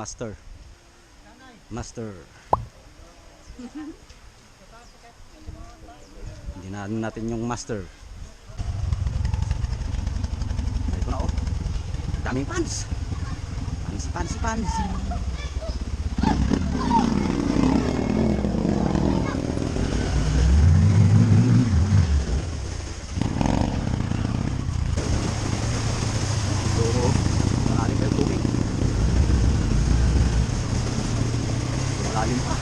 master. Master. Hindi na natin yung master. Ito na oh. Daming pans. Pans. Malalim pa.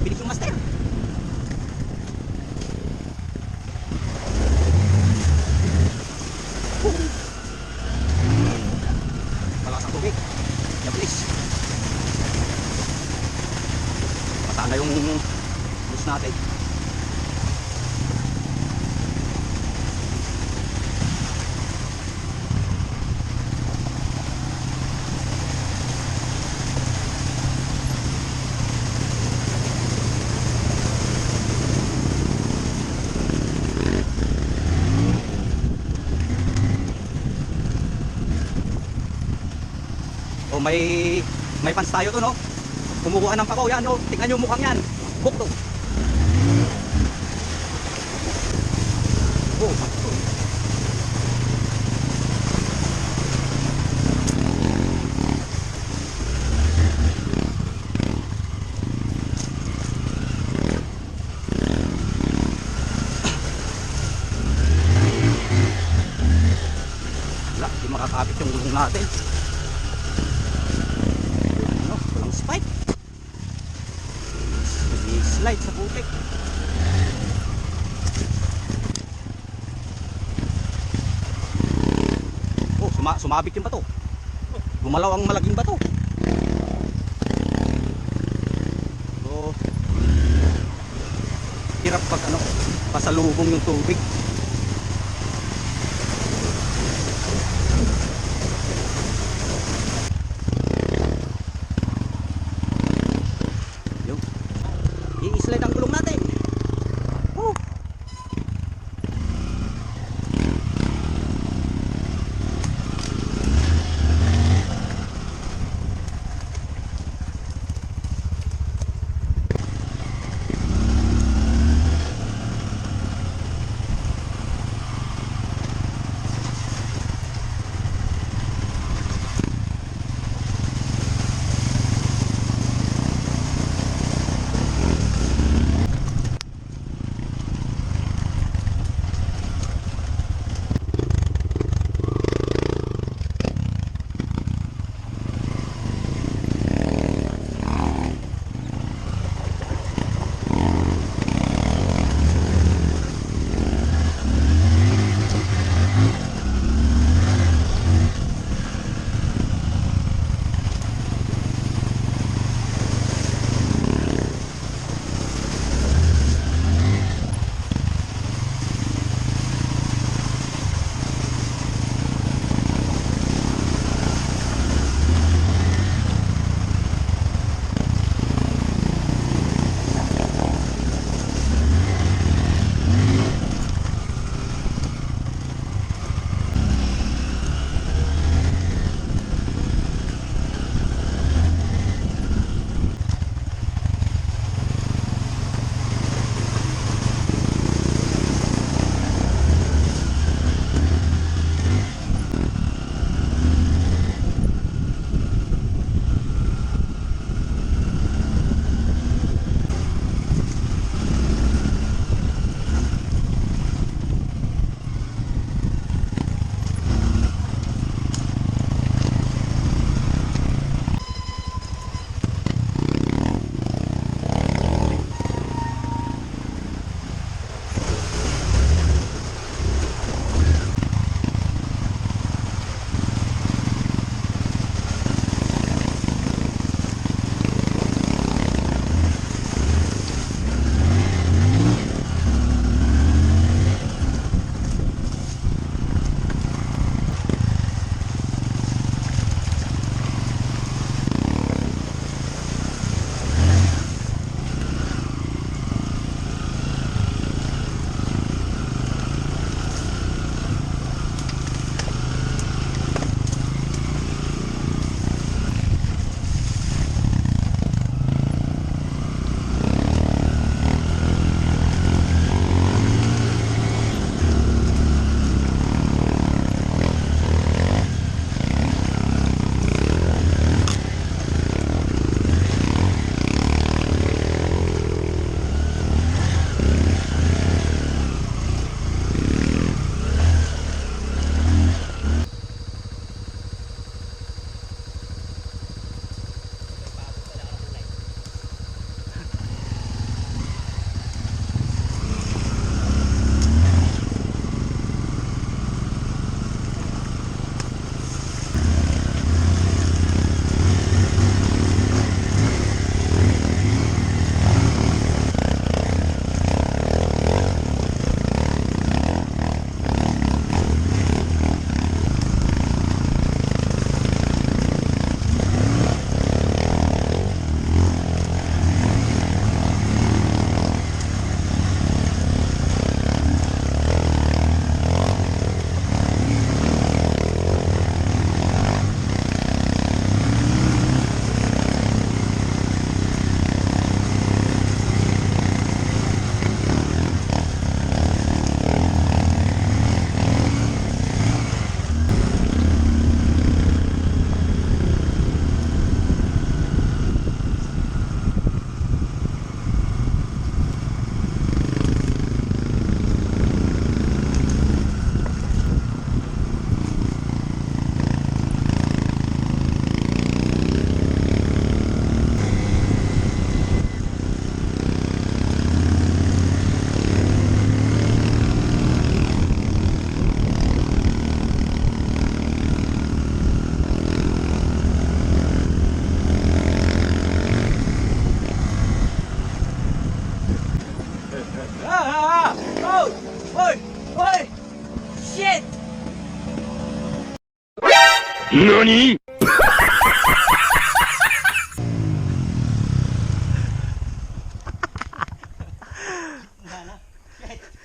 Bilis yung master. Malakas ang tubig. Yan bilis. Masana yung bus natin. Oh, may pants tayo to, no? Kumukuha ng pakaw yan, no? Tingnan nyo mukhang yan. Bukto. Oh, wala, hindi makakapit yung gulong natin. Walang spike. Slide sa putik. Oh, sumabit yung bato. Gumalaw ang malaging bato. So, hirap pag pasalubong yung tubig. I-slide ang gulong natin. Oh.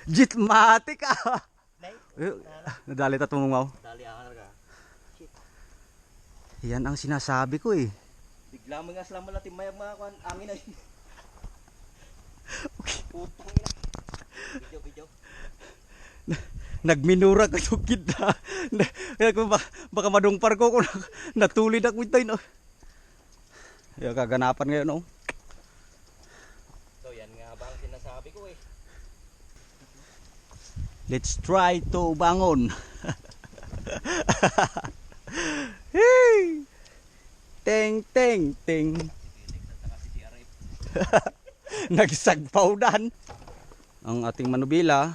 Jitmatic ah. Nadali ta tumungaw. Dali ang ka. Yan ang sinasabi ko eh. Bigla mo nga sila malating mayag mga kuan. Angin na yun. Putang ina. Video. Nagminura ka tukid na. Baka madungpar ko kung natulid ako ito. No? Yung kaganapan ngayon. No? So yan nga ba ang sinasabi ko eh. Let's try to bangon. Hey! Ting. Nagsagpaw dan. Ang ating manubila,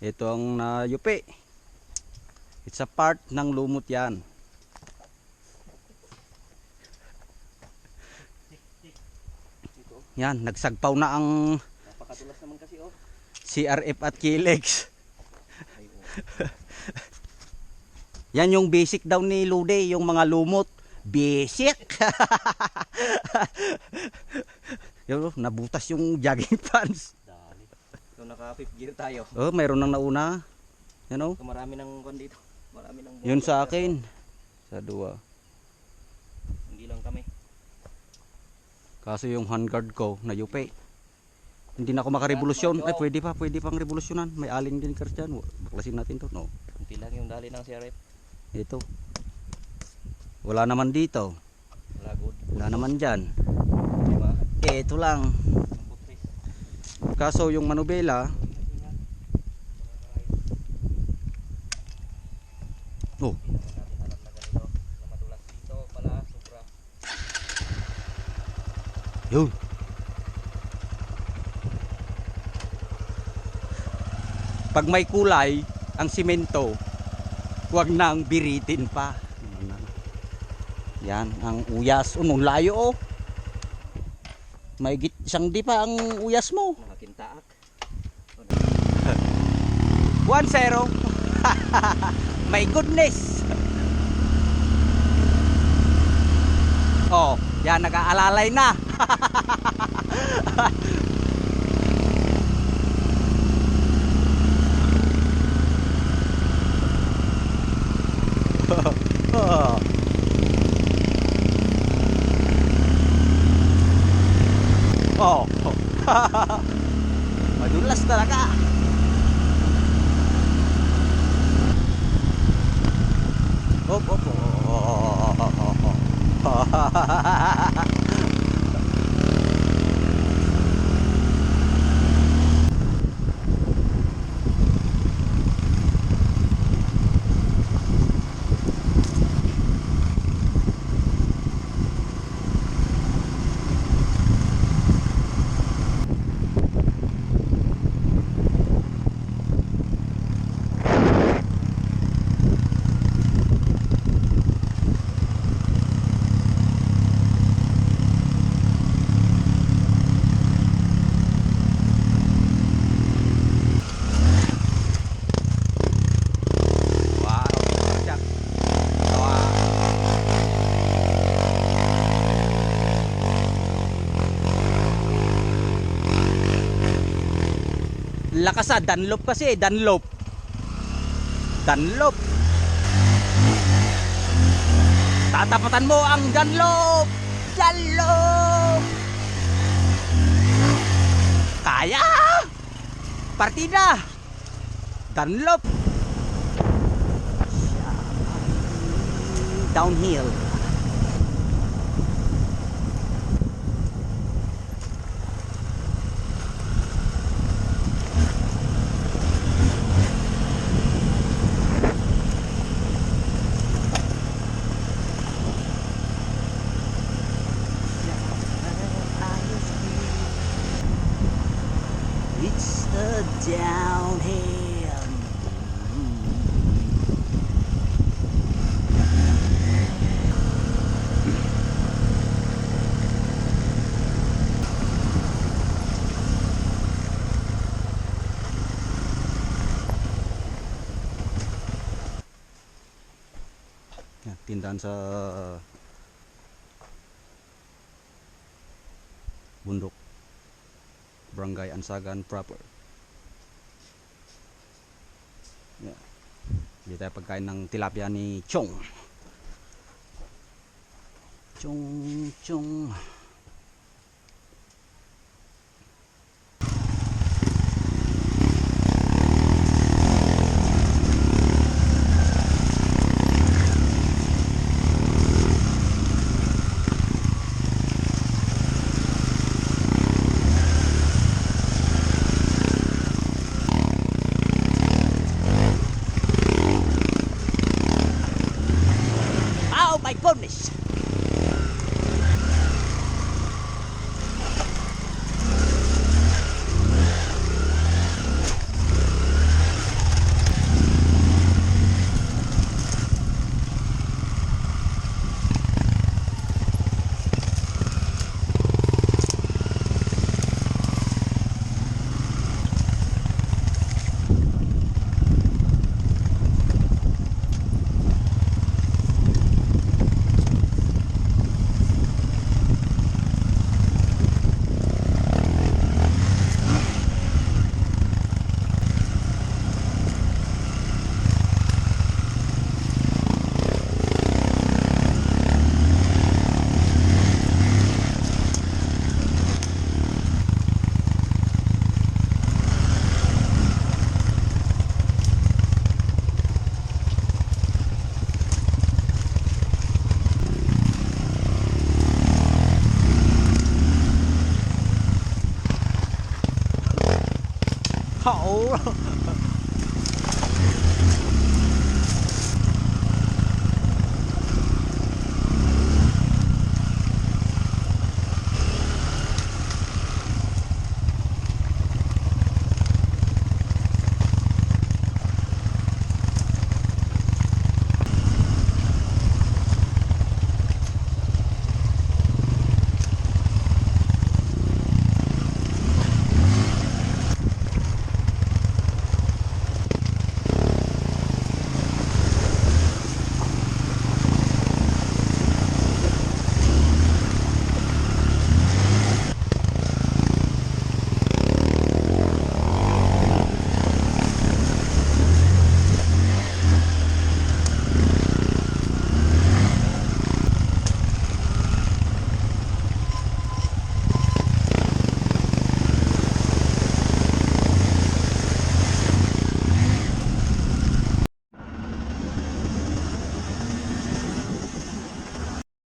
ito ang nayupi. It's a part ng lumot yan. Yan, nagsagpaw na ang Napakadulas naman kasi oh. CRF at Kilex. Yan yung basic daw ni Lude, yung mga lumot. Basic. Yo, nabutas yung jogging pants. Dali. So naka 5 gear tayo. Oh, mayroon nang nauna. Yan oh. So marami nang kon dito. Marami nang Yun sa akin. Sa dua. Hindi lang kami. Kaso yung handguard ko, nayupi. Hindi na ako makarevolusyon. Ay, pwede pang revolusyonan. May aling din dyan. Baklasin natin to. No. Kunti lang yung dali ng CRF. Ito. Wala naman dito. Wala good. Wala naman dyan. Diba? Ito lang. Ang putris. Kaso yung manubela, oh, Hindi naman natin alam na ganito. Na madulas dito pala. Sobra. yun. Pag may kulay, ang simento, huwag nang biritin pa. Yan, ang uyas. Unong layo oh. May isang di pa ang uyas mo. Nakakintaak. 1-0. My goodness. Oh, yan nag-aalalay na. Oh. Madulas talaga. Lakas ah, Dunlop kasi, Dunlop. Tatapatan mo ang Dunlop. Kaya. Partida. Dunlop. Downhill. It's a downhill. tindahan sa bundok, Barangay Ansagan proper. Yeah. Hindi tayo pagkain ng tilapia ni Chong. Chong. Oh my goodness! Oh.